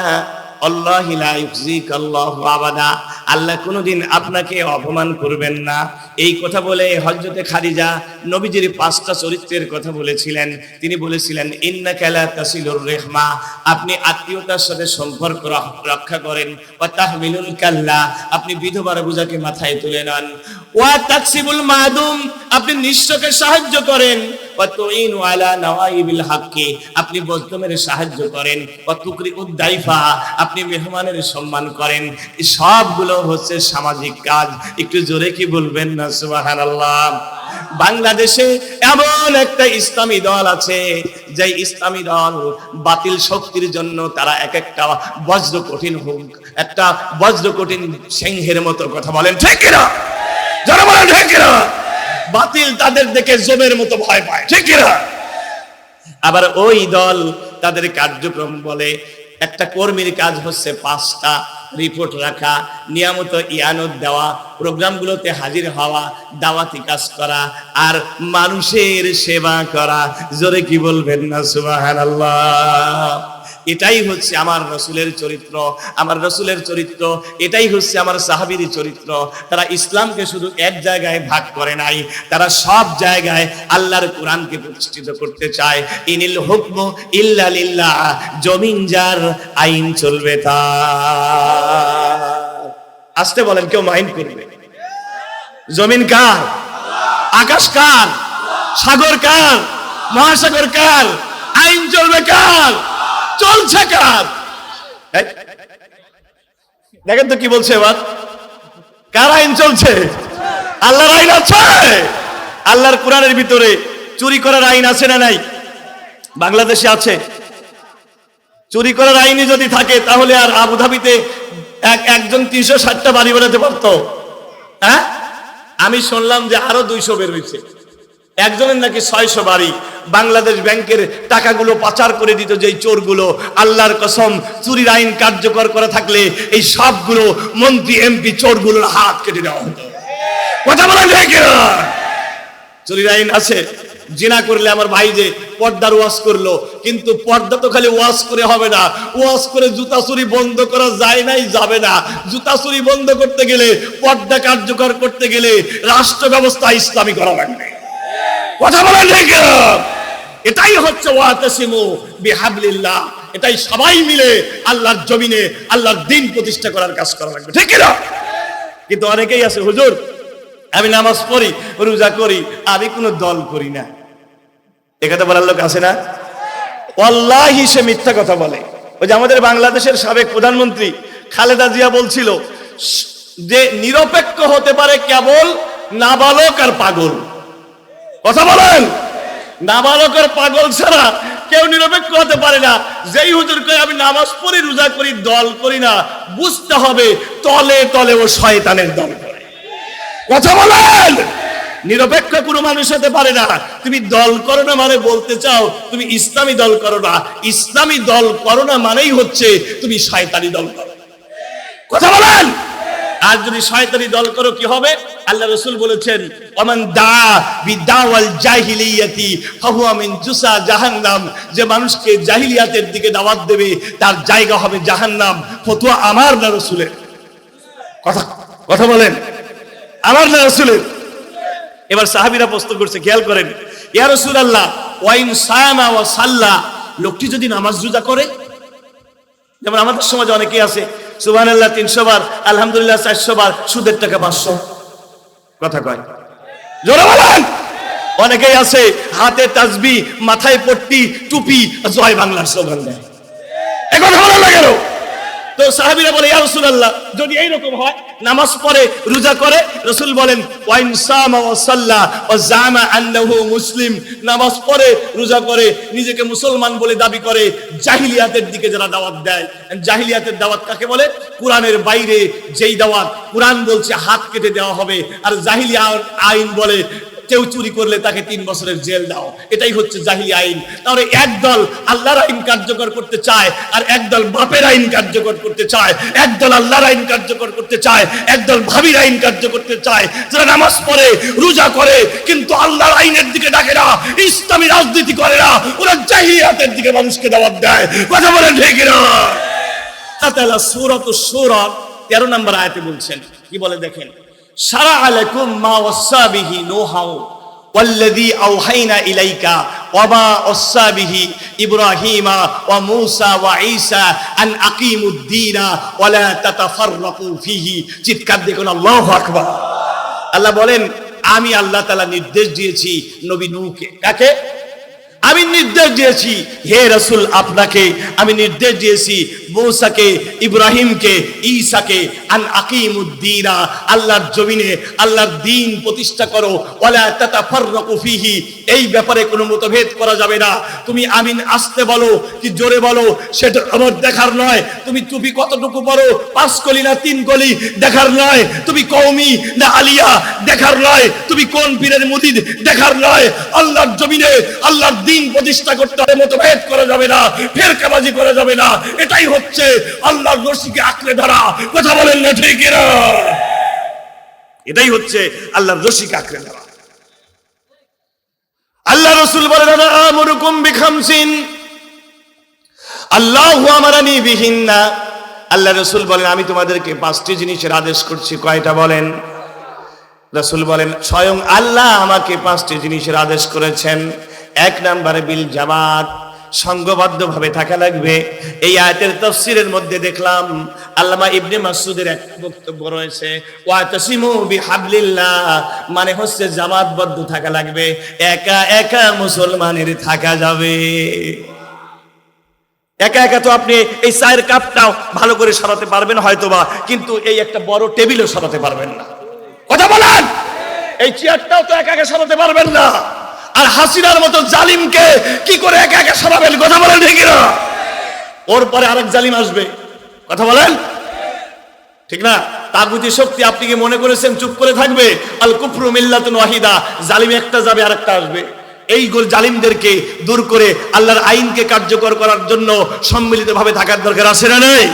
আল্লাহি লা ইউযিকাল্লাহু আবাদা, আল্লাহ কোনোদিন আপনাকে অপমান করবেন না। এই কথা বলে হযরতে খাদিজা নবীজির 5টা চরিত্রের কথা বলেছিলেন। তিনি বলেছিলেন ইন্নাকা লা তাসিলুর রাহমা, আপনি আত্মীয়তার সাথে সম্পর্ক রক্ষা করেন। ওয়া তাহমিলুল কাল্লা, আপনি বিধবার বোঝাকে মাথায় তুলে নেন। ওয়া তাকসিবুল মাদুম, আপনি নিঃস্বকে সাহায্য করেন। ওয়া তুইনু আলা নওয়াইবিল হাক্কি, আপনি মজলুমের সাহায্য করেন। ওয়া তুকরিউদ দাইফা, আপনি মেহমানের সম্মান করেন। এই সবগুলো হচ্ছে সামাজিক কাজ। একটু জোরে কি বলবেন না সুবহানাল্লাহ। বাংলাদেশে এমন একটা ইসলামী দল আছে, যে ইসলামী দল বাতিল শক্তির জন্য তারা এক একটা বজ্র কঠিন হোক, একটা বজ্র কঠিন সিংহের মতো কথা বলেন, ঠিক কিনা? যারা বলেন ঠিক কিনা? বাতিল তাদের দেখে জমের মতো ভয় পায়, ঠিক কিনা? আবার ওই দল তাদের কার্যক্রম বলে, একটা কর্মীর কাজ হচ্ছে 5টা রিপোর্ট রাখা, নিয়মিত ইয়ানত দেওয়া, প্রোগ্রামগুলোতে হাজির হওয়া, দাওয়াতি কাজ করা, আর মানুষের সেবা করা। জোরে কি বলবেন না সুবহানাল্লাহ? এটাই হচ্ছে আমার রাসূলের চরিত্র, আমার রাসূলের চরিত্র, এটাই হচ্ছে আমার সাহাবীর চরিত্র। তারা ইসলামকে শুধু এক জায়গায় ভাগ করে নাই, তারা সব জায়গায় আল্লাহর কোরআনকে প্রতিষ্ঠিত করতে চায়। ইনিল হুকমু ইল্লা লিল্লাহ, জমিন যার আইন চলবে তার। আসতে বলেন, কেউ মাইন্ড করবে? জমিন কার? আকাশ কার? সাগর কার? মহাসাগর কার? আইন চলবে কার? চলছে কার? দেখেন তো কি বলছে এবার, কার আইন চলছে? আল্লাহর আইন আছে। আল্লাহর কোরআনের ভিতরে চুরি করার আইন আছে না নাই? বাংলাদেশে আছে। চুরি করার আইনই যদি থাকে তাহলে আর আবুধাবিতে একজন 360টা বাড়ি বানাতে পারতো? হ্যাঁ, আমি শুনলাম যে আরো 200 বের হয়েছে, একজনের নাকি 600 বাড়ি। বাংলাদেশ ব্যাংকের টাকাগুলো পাচার করে দিত যেই চোরগুলো, আল্লাহর কসম চুরির আইন কার্যকর করা থাকলে এই সবগুলো মন্ত্রী এমপি চোরগুলোর হাত কেটে দেওয়া হতো। কথা বলা যায় কিনা? চুরির আইন আছে। জিনা করলে আমার ভাই যে পর্দার ওয়াজ করলো, কিন্তু পর্দা তো খালি ওয়াজ করে হবে না, ওয়াজ করে জুতা চুরি বন্ধ করা যায় নাই, যাবে না। জুতা চুরি বন্ধ করতে গেলে, পর্দা কার্যকর করতে গেলে রাষ্ট্র ব্যবস্থা ইসলামী করা লাগবে। কথা বলেন ঠিক না? এটাই হচ্ছে ওয়াতাসিমু বিহাবলিল্লাহ, এটাই সবাই মিলে আল্লাহর জমিনে আল্লাহর দ্বীন প্রতিষ্ঠা করার কাজ করা লাগবে, ঠিক না? কিন্তু অনেকেই আছে, হুজুর আমি নামাজ পড়ি, রোজা করি, আমি কোনো দল করি না। এ কথা বলার লোক আছে না? ওয়াল্লাহি সে মিথ্যা কথা বলে। ওই যে আমাদের বাংলাদেশের সাবেক প্রধানমন্ত্রী খালেদা জিয়া বলছিল যে নিরপেক্ষ হতে পারে কেবল নাবালক আর পাগল। কথা বলেন, নাবালক আর পাগল ছাড়া কেউ নিরপেক্ষ হতে পারে না। যেই হুজুর কয় আমি নামাজ পড়ি, রোজা করি, দল করি না, বুঝতে হবে তলে তলে ও শয়তানের দল করে। কথা বলেন, নিরপেক্ষ কোনো মানুষ হতে পারে না। তুমি দল করো না মানে বলতে চাও তুমি ইসলামী দল করো না। ইসলামী দল করো না মানেই হচ্ছে তুমি শয়তানি দল করো। কথা বলেন। আর যদি শয়তানি দল করো কি হবে? আল্লাহ রাসূল বলেছেন, ওমান দা বিদাওয়াল জাহিলিয়াতি ফাহুয়া মিন জুসা জাহান্নাম, যে মানুষকে জাহিলিয়াতের দিকে দাওয়াত দেবে তার জায়গা হবে জাহান্নাম। ফতোয়া আমার না রাসূলের। কথা বলেন, আমার না রাসূলের। এবার সাহাবীরা প্রশ্ন করছে, খেয়াল করেন, ইয়া রাসূলুল্লাহ ওয়াইন সামা ওয়া সাল্লা, লোকটি যদি নামাজ রোজা করে, যেমন আমাদের সমাজে অনেকেই আছে সুবহানাল্লাহ 300 বার, আলহামদুলিল্লাহ 400 বার, সুদের টাকা 500। কথা কয়, জোরে বলেন। অনেকেই আছে হাতে তাসবিহ, মাথায় পট্টি, টুপি, জয় বাংলার স্লোগান দেয়। এই কথা বলা লাগে না। তো সাহাবীরা বলে, ইয়া রাসূলুল্লাহ যদি এইরকম হয়, নামাজ পড়ে, রোজা করে, রাসূল বলেন ওয়াইন সামা ওয়া সাল্লা ওয়া জামা আন্নাহু মুসলিম, নামাজ পড়ে, রোজা করে, নিজেকে মুসলমান বলে দাবি করে, জাহিলিয়াতের দিকে যারা দাওয়াত দেয়। জাহিলিয়াতের দাওয়াত কাকে বলে? কোরআনের বাইরে যেই দাওয়াত, কোরআন বলছে হাত কেটে দেওয়া হবে, আর জাহিলিয়া আইন বলে কেউ চুরি করলে তাকে 3 বছরের জেল দাও। এটাই হচ্ছে জাহিলি আইন। তাহলে একদল আল্লাহর আইন কার্যকর করতে চায়, আর একদল বাপের আইন কার্যকর করতে চায়। একদল আল্লাহর আইন কার্যকর করতে চায়, একদল ভাবির আইন কার্যকর করতে চায়। যারা নামাজ পড়ে, রোজা করে, কিন্তু আল্লাহর আইনের দিকে ডাকে না, ইসলামী রাজনীতি করে না, ওরা জাহিলিয়াতের দিকে মানুষকে দাওয়াত দেয়। কথা বলেন ঠিক না? তাআলা সূরাতুশ শূরা 13 নম্বর আয়াতে বলছেন, কি বলে দেখেন, শারা আলাইকুম মা ওয়াসা বিহি নূহা ওয়াল্লাযী আওহাইনা ইলাইকা ওয়া মা ওয়াসা বিহি ইব্রাহিমা ওয়া মূসা ওয়া ঈসা আন আকিমুদ্দীনা ওয়া লা তাতাফাররাকু ফীহি। চিৎকার দেখুন, আল্লাহু আকবার। আল্লাহ বলেন, আমি আল্লাহ তাআলা নির্দেশ দিয়েছি নবী নূহকে। কাকে? আমি নির্দেশ দিয়েছি, হে রাসূল আপনাকে আমি নির্দেশ দিয়েছি মূসাকে, ইব্রাহিমকে, ঈসাকে, আন আকিমুদ্দিনা, আল্লাহর জমিনে আল্লাহর দ্বীন প্রতিষ্ঠা করো, ওয়ালা তাতাফাররাকু ফীহি, এই ব্যাপারে কোনো মতভেদ করা যাবে না। তুমি আমিন আস্তে বলো কি জোরে বলো সেটা আমার দেখার নয়, তুমি টুপি কতটুকু পরো, 5 কলি না 3 কলি দেখার নয়, তুমি কওমি না আলিয়া দেখার নয়, তুমি কোন পীরের মুরিদ দেখার নয়। আল্লাহর জমিনে আল্লাহর দ্বীন প্রতিষ্ঠা করতে হবে, মতভেদ করা যাবে না, ফেরকাবাজি করা যাবে না। এটাই হচ্ছে আল্লাহর রশিকে আঁকড়ে ধরা। কথা বলেন না ঠিক না? এটাই হচ্ছে আল্লাহর রশিকে আঁকড়ে ধরা। আল্লাহ রাসূল বলেন, আনা আমরুকুম বিখামসিন আল্লাহু আমারানি বিহিন্না। আল্লাহ রাসূল বলেন, আমি তোমাদেরকে 5টি জিনিসের আদেশ করছি। কয়টা বলেন? রাসূল বলেন, স্বয়ং আল্লাহ আমাকে 5টি জিনিসের আদেশ করেছেন। 1 নম্বরে বিল জামাত, সংঘবদ্ধভাবে থাকা লাগবে। এই আয়াতের তাফসীরের মধ্যে দেখলাম আল্লামা ইবনে মাসউদের এক বক্তব্য রয়েছে, ওয়াতাসিমু বিহাবলিল্লাহ, মানে হচ্ছে জামাতবদ্ধ থাকা লাগবে, একা একা মুসলমানের থাকা যাবে। একা একা তো আপনি এই চায়ের কাপটাও ভালো করে সরাতে পারবেন হয়তোবা, কিন্তু এই একটা বড় টেবিলও সরাতে পারবেন না। কথা বলেন, এই চেয়ারটাও তো একা একা সরাতে পারবেন না। আর হাসিনার মতো জালিমকে কি করে একা একা সরাবেন? কথা বলেন ঠিক না? ওর পরে আরেক জালিম আসবে। কথা বলেন ঠিক না? তাগুতি শক্তি আপনি কি মনে করেছেন চুপ করে থাকবে? আল কুফরু মিল্লাতুন ওয়াহিদা, জালিম একটা যাবে আরেকটা আসবে। এই জালিমদেরকে দূর করে আল্লাহর আইনকে কার্যকর করার জন্য সম্মিলিতভাবে থাকার দরকার আছে না নেই?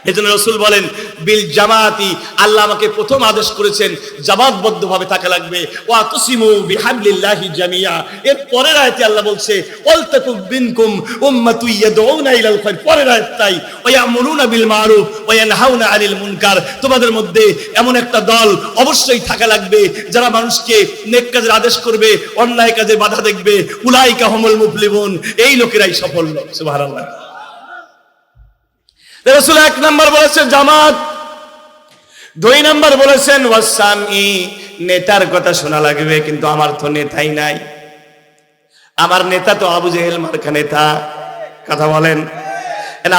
এজন্য রাসূল বলেন বিল জামাতি, আল্লাহ আমাকে প্রথম আদেশ করেছেন জামাতবদ্ধভাবে থাকা লাগবে। ওয়া তাসিমু বিহাবলিল্লাহি জামিয়া, এর পরের আয়াতে আল্লাহ বলছে ওয়ালতাকুম মিনকুম উম্মাতু ইয়াদউনা ইলাল খায়র, পরের আয়াত তাই, ওয়া ইয়ামুরুনা বিল মারুফ ওয়া ইয়ানহাউনা আনিল মুনকার, তোমাদের মধ্যে এমন একটা দল অবশ্যই থাকা লাগবে যারা মানুষকে নেক কাজের আদেশ করবে, অন্যায় কাজে বাধা দেখবে। উলাইকা হুমুল মুফলিহুন, এই লোকেরাই সফল লোক। সুবহানাল্লাহ। রাসূল 1 নাম্বার বলেছেন জামাত, 2 নাম্বার বলেছেন ওয়াসামি, নেতার কথা শোনা লাগবে। কিন্তু আমার তো নেতাই নাই, আমার নেতা তো আবু জেহেল মার্কা নেতা। কথা বলেন,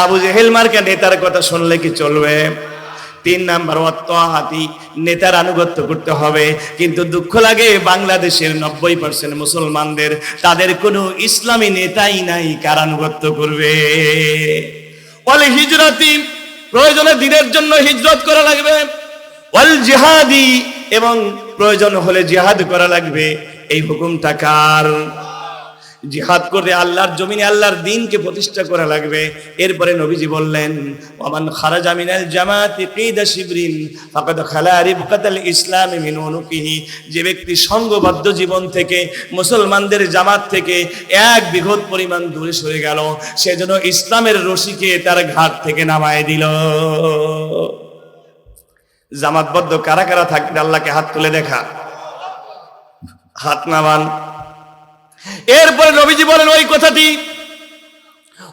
আবু জেহেল মার্কা নেতার কথা শুনলে কি চলবে? 3 নাম্বার ওয়াত্তাহাতি, নেতার আনুগত্য করতে হবে। কিন্তু দুঃখ লাগে বাংলাদেশের 90% মুসলমানদের, তাদের কোনো ইসলামী নেতাই নাই, কার আনুগত্য করবে? ওয়াল হিজরাতি, প্রয়োজনে দ্বীনের জন্য হিজরত করা লাগবে। ওয়াল জিহাদি, এবং প্রয়োজন হলে জিহাদ করা লাগবে। এই হুকুমটা কার? জিহাদ করে আল্লাহর জমিনে আল্লাহর দ্বীনকে প্রতিষ্ঠা করা লাগবে। এরপরে নবীজি বললেন ওয়ামান খারাজা মিনাল জামাতি কিদা শিবরিন ফাকাদ খালা রিবকাতাল ইসলাম মিন উনুকিহি, যে ব্যক্তি সংঘবদ্ধ জীবন থেকে, মুসলমানদের জামাত থেকে 1 বিঘত পরিমাণ দূরে সরে গেল, সেজন্য ইসলামের রশিকে তার ঘাট থেকে নামায় দিল। জামাতবদ্ধ কারা কারা থাকবে? আল্লাহকে হাত তুলে দেখা, হাত নামান। এরপরে নবীজি বলেন ওই কথাটি,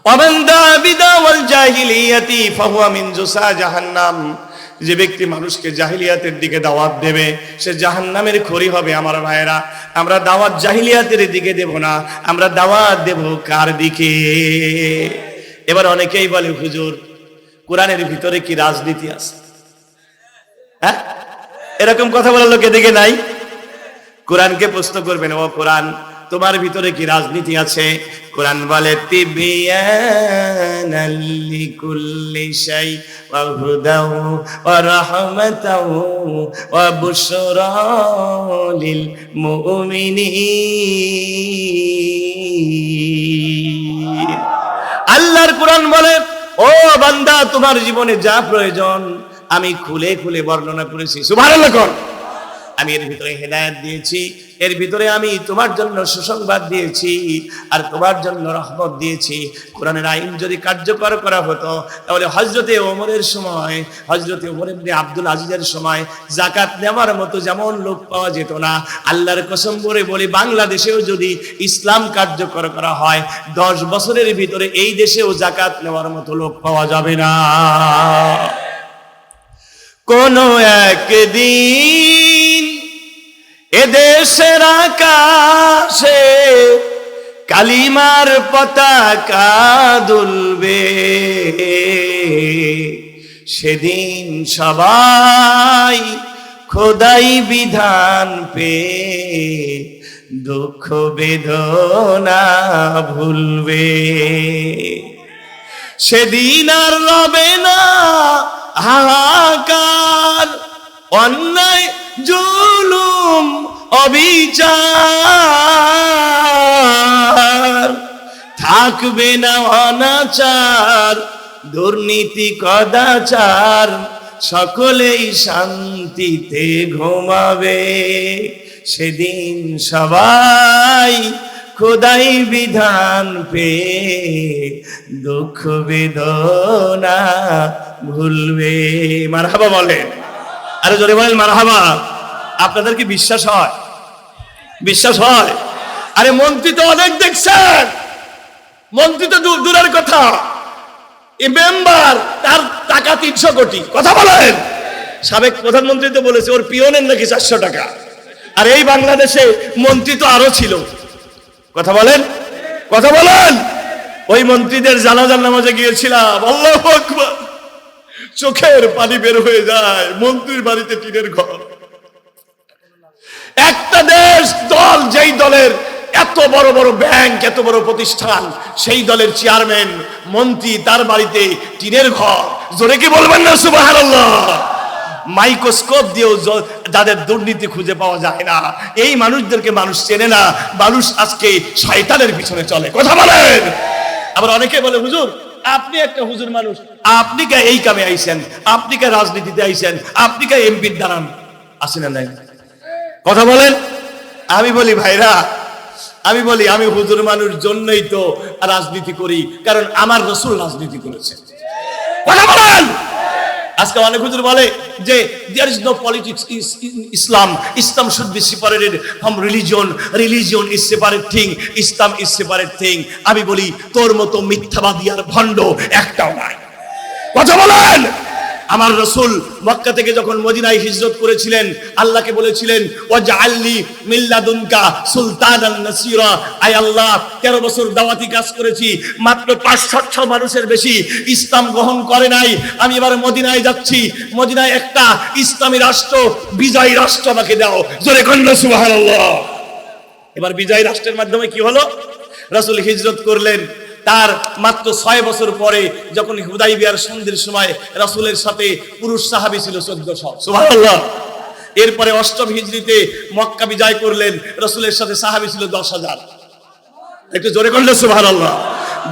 ওয়ামান দা বিদাওয়াল জাহিলিয়াতি ফাহুয়া মিন জুসা জাহান্নাম, যে ব্যক্তি মানুষকে জাহিলিয়াতের দিকে দাওয়াত দেবে সে জাহান্নামের খড়ি হবে। আমার ভাইয়েরা, আমরা দাওয়াত জাহিলিয়াতের দিকে দেব না, আমরা দাওয়াত দেব কার দিকে? এবার অনেকেই বলে হুজুর কোরআনের ভিতরে কি রাজনীতি আছে? হ্যাঁ, এরকম কথা বলার লোক এদিকে নাই। কোরআনকে প্রশ্ন করবেন, ও কোরআন তোমার ভিতরে কি রাজনীতি আছে? কোরআন বলে তিবিয়ানাল লিকুল্লি শাই ওয়া হুদাও ওয়া রাহমাতাও ওয়া বুশরা লিল মুমিনিন। আল্লাহর কোরআন বলে ও বান্দা তোমার জীবনে যা প্রয়োজন আমি খুলে খুলে বর্ণনা করেছি। সুবহানাল্লাহ। আমি এর ভিতরে হেদায়েত দিয়েছি, এর ভিতরে আমি তোমার জন্য সুসংবাদ দিয়েছি, আর তোমার জন্য রহমত দিয়েছি। কোরআনের আইন যদি কার্যকর করা হতো তাহলে হযরতে ওমরের সময়, হযরতে ওমর ইবনে আব্দুল আজিজের সময় যাকাত নেওয়ার মতো যেমন লোক পাওয়া যেত না, আল্লাহর কসম করে বলি বাংলাদেশেও যদি ইসলাম কার্যকর করা হয় 10 বছরের ভিতরে এই দেশেও যাকাত নেওয়ার মতো লোক পাওয়া যাবে না। কোন একদিন এদেশের আকাশে কালিমার পতাকা দুলবে, সেদিন সবাই খোদাই বিধান পে দুঃখ বেদনা ভুলবে। সেদিন আর রবে না হাহাকার, অন্যায় জুলুম অবিচার, থাকবে না অনাচার দুর্নীতি কদাচার, সকলেই শান্তিতে ঘুমাবে। সেদিন সবাই খোদাই বিধান পে দুঃখ বেদনা ভুলবে। মারহাবা বলেন, আরে জোরে বলেন মারহাবা। আপনাদের কি বিশ্বাস হয়? বিশ্বাস হয়? আরে মন্ত্রী তো অনেক দেখছেন, মন্ত্রী তো দূরের কথা, এই মেম্বার তার টাকা 300 কোটি। কথা বলেন, সাবেক প্রধানমন্ত্রী তো বলেছে ওর পিয়নের নাকি 400 টাকা। আর এই বাংলাদেশে মন্ত্রী তো আরো ছিল। কথা বলেন, কথা বলেন। ওই মন্ত্রীদের জানাজার নামাজে গিয়েছিলাম, আল্লাহু আকবার, চোখের পানি বের হয়ে যায়। মন্ত্রীর বাড়িতে টিনের ঘর। একটা দেশ দল, যেই দলের এত বড় বড় ব্যাংক, এত বড় প্রতিষ্ঠান, সেই দলের চেয়ারম্যান মন্ত্রী, তার বাড়িতে টিনের ঘর। জোরে কি বলবেন না সুবহানাল্লাহ? মাইক্রোস্কোপ দিয়েও যাদের দুর্নীতি খুঁজে পাওয়া যায় না, এই মানুষদেরকে মানুষ চেনে না। মানুষ আজকে শয়তানের পিছনে চলে। কথা বলেন। আবার অনেকে বলে হুজুর আপনি একটা হুজুর মানুষ, আপনি কে এই কামে আইছেন, আপনি কে রাজনীতিতে আইছেন, আপনি কে এমপির দাঁড়ান, আসেন না নাই? কথা বলেন। আমি বলি ভাইরা, আমি বলি আমি হুজুর মানুষ জন্যই তো রাজনীতি করি, কারণ আমার রাসূল রাজনীতি করেছে। কথা বলেন। আজকে অনেক হুজুর বলে যে there is no politics in Islam, Islam should be separated from religion, religion is separate thing, Islam is separate thing. আমি বলি তোর মতো মিথ্যাবাদী আর ভণ্ড একটাও নাই। কথা বলেন। আমার রাসূল মক্কা থেকে যখন মদিনায় হিজরত করেছিলেন, আল্লাহকে বলেছিলেন ওয়াজআলনি মিন লাদুনকা সুলতানান নাসীরা। আয় আল্লাহ, 13 বছর দাওয়াতি কাজ করেছি, মাত্র 500 মানুষের বেশি ইসলাম গ্রহণ করে নাই। আমি এবার মদিনায় যাচ্ছি, মদিনায় একটা ইসলামী রাষ্ট্র, বিজয়ী রাষ্ট্র আমাকে দাও। জোরে কন্যা সুবহানাল্লাহ। এবার বিজয়ী রাষ্ট্রের মাধ্যমে কি হলো? রাসূল হিজরত করলেন। তার মাত্র 6 বছর পরে যখন হুদাইবিয়ার সন্ধির সময় রাসূলের সাথে পুরুষ সাহাবী ছিল 1400। সুবহানাল্লাহ। এরপরে 8ম হিজরিতে মক্কা বিজয় করলেন, রাসূলের সাথে সাহাবী ছিল 10,000। একটু জোরে করলে সুবহানাল্লাহ।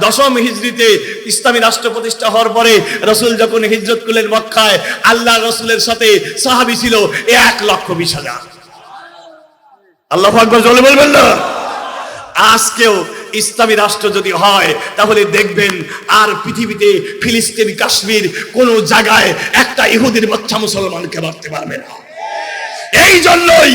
10ম হিজরিতে ইসলামী রাষ্ট্র প্রতিষ্ঠা হওয়ার পরে রাসূল যখন হিজরত করলেন মক্কায়, আল্লাহ রাসূলের সাথে সাহাবী ছিল 1,20,000। আল্লাহু আকবার, জোরে বলবেন না? আজকেও ইসলামী রাষ্ট্র যদি হয় তাহলে দেখবেন আর পৃথিবীতে ফিলিস্তিন, কাশ্মীর কোন জায়গায় একটা ইহুদির বাচ্চা মুসলমানকে মারতে পারবে না। এই জন্যই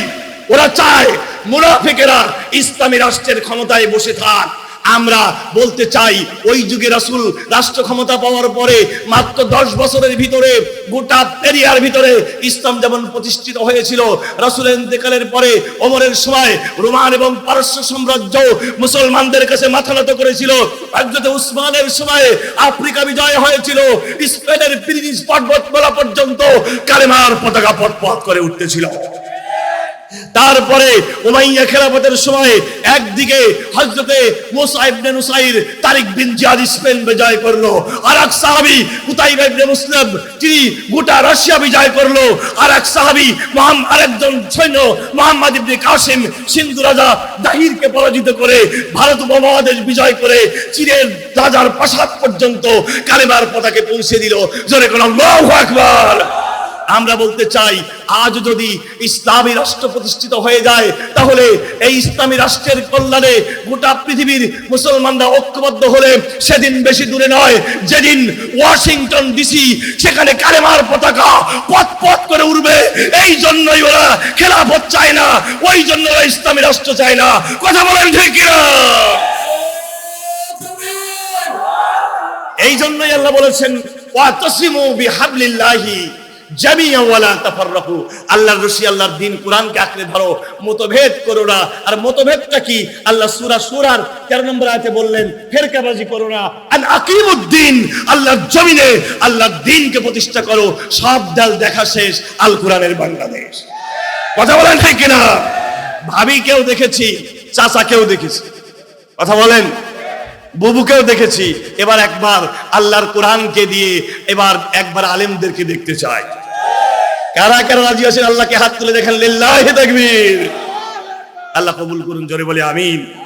ওরা চায় মুনাফিকেরা ইসলামী রাষ্ট্রের ক্ষমতায় বসে থাক। আমরা বলতে চাই ওই যুগে রাসূল রাষ্ট্র ক্ষমতা পাওয়ার পরে মাত্র 10 বছরের ভিতরে গোটা এরিয়ার ভিতরে ইসলাম যেমন প্রতিষ্ঠিত হয়েছিল, রাসূলের ইন্তেকালের পরে ওমরের সময় রোমান এবং পারস্য সাম্রাজ্য মুসলমানদের কাছে মাথা নত করেছিল। হযরত উসমানের সময় আফ্রিকা বিজয় হয়েছিল, স্পেনের পিরিনিস পর্বতমালা পর্যন্ত কালেমার পতাকা পথ করে উঠতেছিল। তারপরে উমাইয়া খেলাফতের সময় একদিকে হযরতে মুসা ইবনে নুসাইর, তারিক বিন জিয়াদ স্পেন বিজয় করলো, আর এক সাহাবী কুতাইবা ইবনে মুসলিম তিনি গোটা রাশিয়া বিজয় করলো, আর এক সাহাবী আরেকজন সৈন্য মুহাম্মদ ইবনে কাসিম সিন্ধু রাজা দাহিরকে পরাজিত করে ভারত উপমহাদেশ বিজয় করে চীনের রাজার প্রাসাদ পর্যন্ত কালেমার পতাকা পৌঁছে দিল। জোরে কোন আল্লাহু আকবার। আমরা বলতে চাই আজ যদি ইসলামী রাষ্ট্র প্রতিষ্ঠিত হয়ে যায় তাহলে এই ইসলামী রাষ্ট্রের কল্যাণে গোটা পৃথিবীর মুসলমানরা ঐক্যবদ্ধ হলে সেদিন বেশি দূরে নয় যেদিন ওয়াশিংটন ডিসি সেখানে কালেমার পতাকা পথ পথ করে উড়বে। এই জন্যই ওরা খেলাফত চায় না, ওই জন্য ওরা ইসলামী রাষ্ট্র চায় না। কথা বলেন ঠিক কিনা? এই জন্যই আল্লাহ বলেছেন ওয়াতাসিমু বিহাবলিল্লাহি জামিয়া ওয়ালা তাফাররাকু, আল্লাহর রশি আল্লাহর দ্বীন কোরআনকে আঁকড়ে ধরো, মতভেদ করো না। আর মতভেদটা কি? আল্লাহ সূরার 13 নম্বর আয়াতে বললেন ফেরকাবাজি করো না, আন আকিমুদ্দিন, আল্লাহর জমিনে আল্লাহর দ্বীনকে প্রতিষ্ঠা করো। সব ডাল দেখা শেষ, আল কোরআনের বাংলাদেশ। কথা বলেন ঠিক কিনা? ভাবিকেও দেখেছি, চাচাকেও দেখেছি, কথা বলেন, বুবুকেও দেখেছি। এবার একবার আল্লাহর কোরআনকে দিয়ে এবার একবার আলেমদেরকে দেখতে চাই। কারা কারা রাজি আছেন? আল্লাহকে হাত তুলে দেখেন, লিল্লাহি তাকবীর। আল্লাহ কবুল করুন, জোরে বলি আমিন।